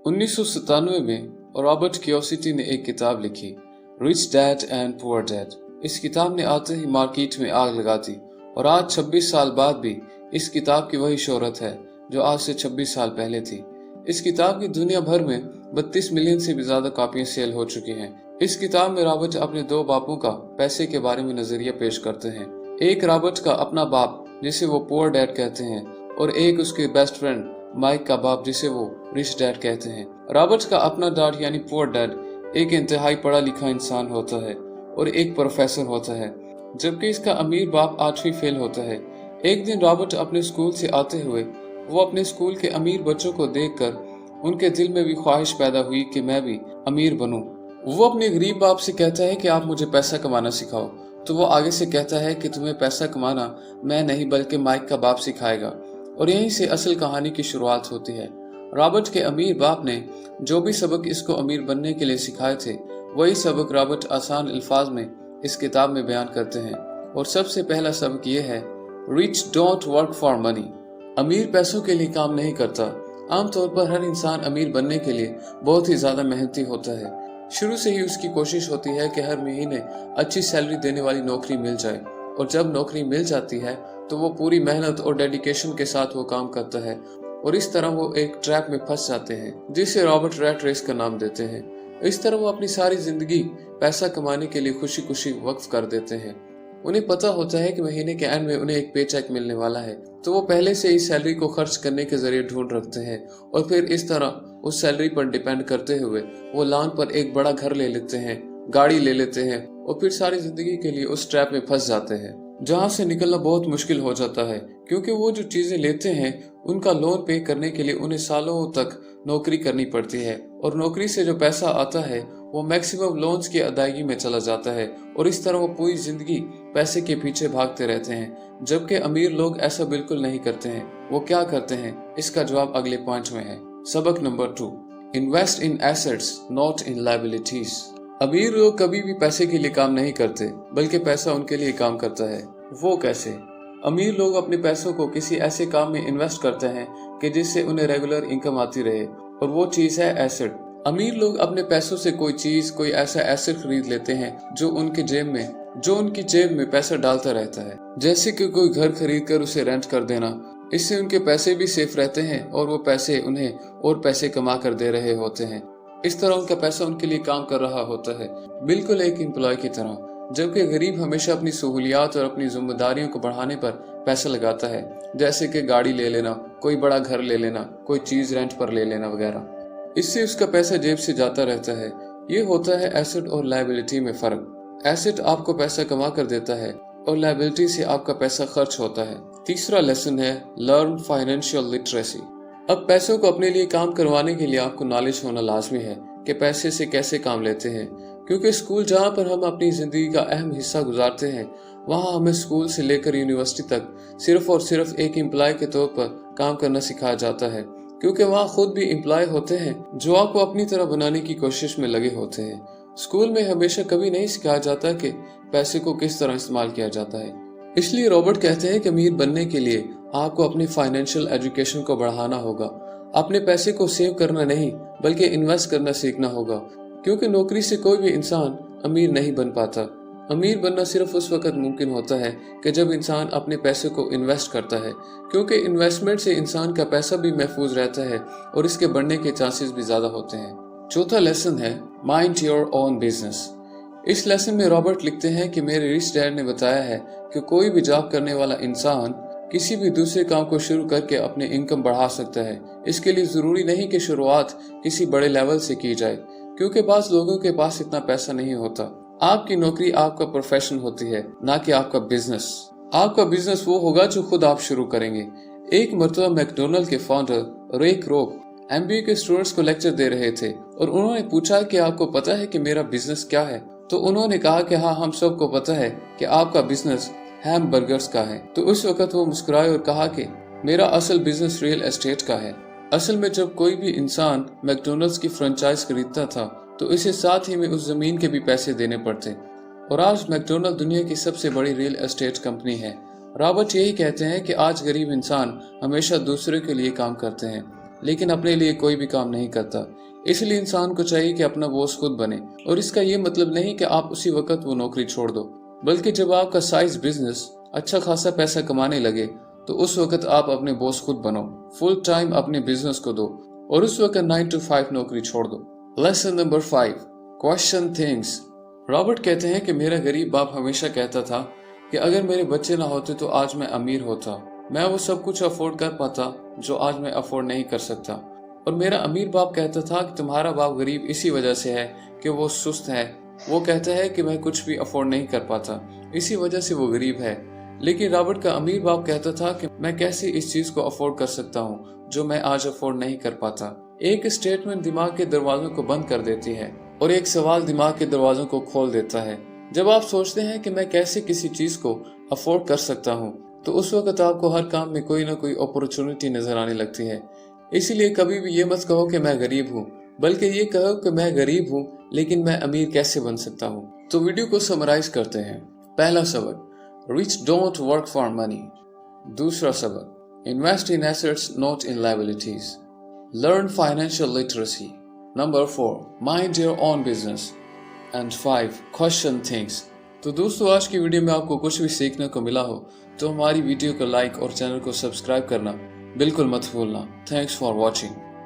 1997 में Robert Kiyosaki ने एक किताब लिखी, rich dad and poor dad. इस किताब ने आते ही मार्केट में आग लगा दी और आज 26 साल बाद भी इस किताब की वही शोहरत है जो आज से 26 साल पहले थी। इस किताब की दुनिया भर में 32 मिलियन से भी ज्यादा कॉपियां सेल हो चुकी हैं। इस किताब में रॉबर्ट अपने दो बापों का पैसे के बारे में नजरिया पेश करते हैं। एक रॉबर्ट का अपना बाप जिसे वो पुअर डैड कहते हैं और एक उसके बेस्ट फ्रेंड माइक का बाप जिसे वो रिच डैड कहते हैं। रॉबर्ट का अपना डैड यानी पुअर डैड एक इंतहाई पढ़ा लिखा इंसान होता है और एक प्रोफेसर होता है, जबकि इसका अमीर बाप 8वीं फेल होता है। एक दिन रॉबर्ट अपने स्कूल से आते हुए वो अपने स्कूल के अमीर बच्चों को देखकर उनके दिल में भी ख्वाहिश पैदा हुई कि मैं भी अमीर बनूं। वो अपने गरीब बाप से कहता है कि आप मुझे पैसा कमाना सिखाओ, तो वो आगे से कहता है कि तुम्हें पैसा कमाना मैं नहीं बल्कि माइक का बाप सिखाएगा। और यहीं से असल कहानी की शुरुआत होती है। रॉबर्ट के अमीर बाप ने जो भी सबक इसको अमीर बनने के लिए सिखाए थे वही सबक रॉबर्ट आसान अल्फाज में इस किताब में बयान करते हैं। और सबसे पहला सबक ये है, rich don't work for money. अमीर पैसों के लिए काम नहीं करता। आमतौर पर हर इंसान अमीर बनने के लिए बहुत ही ज्यादा मेहनती होता है। शुरू से ही उसकी कोशिश होती है कि हर महीने अच्छी सैलरी देने वाली नौकरी मिल जाए, और जब नौकरी मिल जाती है तो वो पूरी मेहनत और डेडिकेशन के साथ वो काम करता है और इस तरह वो एक ट्रैप में फंस जाते हैं जिसे रॉबर्ट रैट रेस का नाम देते हैं। इस तरह वो अपनी सारी जिंदगी पैसा कमाने के लिए खुशी खुशी वक्फ कर देते हैं। उन्हें पता होता है कि महीने के एंड में उन्हें एक पे चेक मिलने वाला है, तो वो पहले से ही सैलरी को खर्च करने के जरिए ढूंढ रखते हैं और फिर इस तरह उस सैलरी पर डिपेंड करते हुए वो लोन पर एक बड़ा घर ले लेते हैं, गाड़ी ले लेते हैं और फिर सारी जिंदगी के लिए उस ट्रैप में फंस जाते हैं जहां से निकलना बहुत मुश्किल हो जाता है, क्योंकि वो जो चीजें लेते हैं उनका लोन पे करने के लिए उन्हें सालों तक नौकरी करनी पड़ती है और नौकरी से जो पैसा आता है वो मैक्सिमम लोन्स की अदायगी में चला जाता है और इस तरह वो पूरी जिंदगी पैसे के पीछे भागते रहते हैं। जबकि अमीर लोग ऐसा बिल्कुल नहीं करते हैं। वो क्या करते हैं, इसका जवाब अगले पॉइंट में है। सबक number 2, invest in assets not in liabilities. अमीर लोग कभी भी पैसे के लिए काम नहीं करते बल्कि पैसा उनके लिए काम करता है। वो कैसे? अमीर लोग अपने पैसों को किसी ऐसे काम में इन्वेस्ट करते हैं कि जिससे उन्हें रेगुलर इनकम आती रहे, और वो चीज है एसेट। अमीर लोग अपने पैसों से कोई ऐसा एसेट खरीद लेते हैं जो उनकी जेब में पैसा डालता रहता है, जैसे कि कोई घर खरीद कर उसे रेंट कर देना। इससे उनके पैसे भी सेफ रहते हैं और वो पैसे उन्हें और पैसे कमा कर दे रहे होते हैं। इस तरह उनका पैसा उनके लिए काम कर रहा होता है, बिल्कुल एक एम्प्लॉय की तरह। जबकि गरीब हमेशा अपनी सहूलियात और अपनी जिम्मेदारियों को बढ़ाने पर पैसा लगाता है, जैसे कि गाड़ी ले लेना, कोई बड़ा घर ले लेना, कोई चीज रेंट पर ले लेना वगैरह। इससे उसका पैसा जेब से जाता रहता है। ये होता है एसेट और लायबिलिटी में फर्क। एसेट आपको पैसा कमा कर देता है और लायबिलिटी से आपका पैसा खर्च होता है। तीसरा लेसन है, लर्न फाइनेंशियल लिटरेसी। अब पैसों को अपने लिए काम करवाने के लिए आपको नॉलेज होना लाजमी है कि पैसे से कैसे काम लेते हैं, क्योंकि स्कूल जहाँ पर हम अपनी जिंदगी का अहम हिस्सा गुजारते हैं वहाँ हमें स्कूल से लेकर यूनिवर्सिटी तक सिर्फ और सिर्फ एक एम्प्लॉय के तौर पर काम करना सिखाया जाता है, क्योंकि वहाँ खुद भी एम्प्लॉय होते हैं जो आपको अपनी तरह बनाने की कोशिश में लगे होते हैं। स्कूल में हमेशा कभी नहीं सिखाया जाता कि पैसे को किस तरह इस्तेमाल किया जाता है। इसलिए रॉबर्ट कहते हैं कि अमीर बनने के लिए आपको अपनी फाइनेंशियल एजुकेशन को बढ़ाना होगा। अपने पैसे को सेव करना नहीं बल्कि इन्वेस्ट करना सीखना होगा, क्योंकि नौकरी से कोई भी इंसान अमीर नहीं बन पाता। अमीर बनना सिर्फ उस वक्त मुमकिन होता है कि जब इंसान अपने पैसे को इन्वेस्ट करता है, क्योंकि इन्वेस्टमेंट से इंसान का पैसा भी महफूज रहता है और इसके बढ़ने के चांसेस भी ज्यादा होते हैं। चौथा लेसन है, माइंड योर ओन बिजनेस। इस लेसन में रॉबर्ट लिखते हैं कि मेरे रिच डैड ने बताया है कि कोई भी जॉब करने वाला इंसान किसी भी दूसरे काम को शुरू करके अपने इनकम बढ़ा सकता है। इसके लिए जरूरी नहीं कि शुरुआत किसी बड़े लेवल से की जाए, क्योंकि बास लोगों के पास इतना पैसा नहीं होता। आपकी नौकरी आपका प्रोफेशन होती है, ना कि आपका बिजनेस। आपका बिजनेस वो होगा जो खुद आप शुरू करेंगे। एक मर्तबा मैकडोनल्ड के फाउंडर रे क्रोक MBA के स्टूडेंट्स को लेक्चर दे रहे थे और उन्होंने पूछा कि आपको पता है कि मेरा बिजनेस क्या है? तो उन्होंने कहा कि हाँ, हम सबको पता है कि आपका बिजनेस हैमबर्गर्स का है। तो उस वक्त वो मुस्कुराए और कहा कि मेरा असल बिजनेस रियल एस्टेट का है। असल में जब कोई भी इंसान मैकडोनल्ड्स की फ्रेंचाइज खरीदता था तो इसे साथ ही में उस जमीन के भी पैसे देने पड़ते, और आज मैकडोनल्ड दुनिया की सबसे बड़ी रियल एस्टेट कंपनी है। रॉबर्ट यही कहते हैं कि आज गरीब इंसान हमेशा दूसरे के लिए काम करते हैं लेकिन अपने लिए कोई भी काम नहीं करता। इसलिए इंसान को चाहिए कि अपना बॉस खुद बने, और इसका ये मतलब नहीं कि आप उसी वक्त वो नौकरी छोड़ दो, बल्कि जब आपका साइज बिजनेस अच्छा खासा पैसा कमाने लगे तो उस वक्त आप अपने बॉस खुद बनो, फुल टाइम अपने बिजनेस को दो और उस वक्त 9 to 5 नौकरी छोड़ दो। Lesson number 5, question things. Robert कहते हैं कि मेरा गरीब बाप हमेशा कहता था कि अगर मेरे बच्चे ना होते तो आज मैं अमीर होता, मैं वो सब कुछ अफोर्ड कर पाता जो आज मैं अफोर्ड नहीं कर सकता। और मेरा अमीर बाप कहता था कि तुम्हारा बाप गरीब इसी वजह से है कि वो सुस्त है, वो कहता है कि मैं कुछ भी अफोर्ड नहीं कर पाता, इसी वजह से वो गरीब है। लेकिन रॉबर्ट का अमीर बाप कहता था कि मैं कैसे इस चीज को अफोर्ड कर सकता हूँ जो मैं आज अफोर्ड नहीं कर पाता। एक स्टेटमेंट दिमाग के दरवाजों को बंद कर देती है और एक सवाल दिमाग के दरवाजों को खोल देता है। जब आप सोचते हैं कि मैं कैसे किसी चीज को अफोर्ड कर सकता हूँ तो उस वक्त आपको हर काम में कोई ना कोई अपॉर्चुनिटी नजर आने लगती है। इसीलिए कभी भी ये मत कहो कि मैं गरीब हूँ, बल्कि ये कहो कि मैं गरीब हूँ लेकिन मैं अमीर कैसे बन सकता हूँ। तो वीडियो को समराइज करते हैं। पहला सबक, rich don't work for money. दूसरा सबक, invest in assets not in liabilities. Learn financial literacy. Number 4, mind your own business. And 5, question things. तो दोस्तों, आज की वीडियो में आपको कुछ भी सीखने को मिला हो तो हमारी वीडियो को लाइक और चैनल को सब्सक्राइब करना बिल्कुल मत भूलना। Thanks for watching.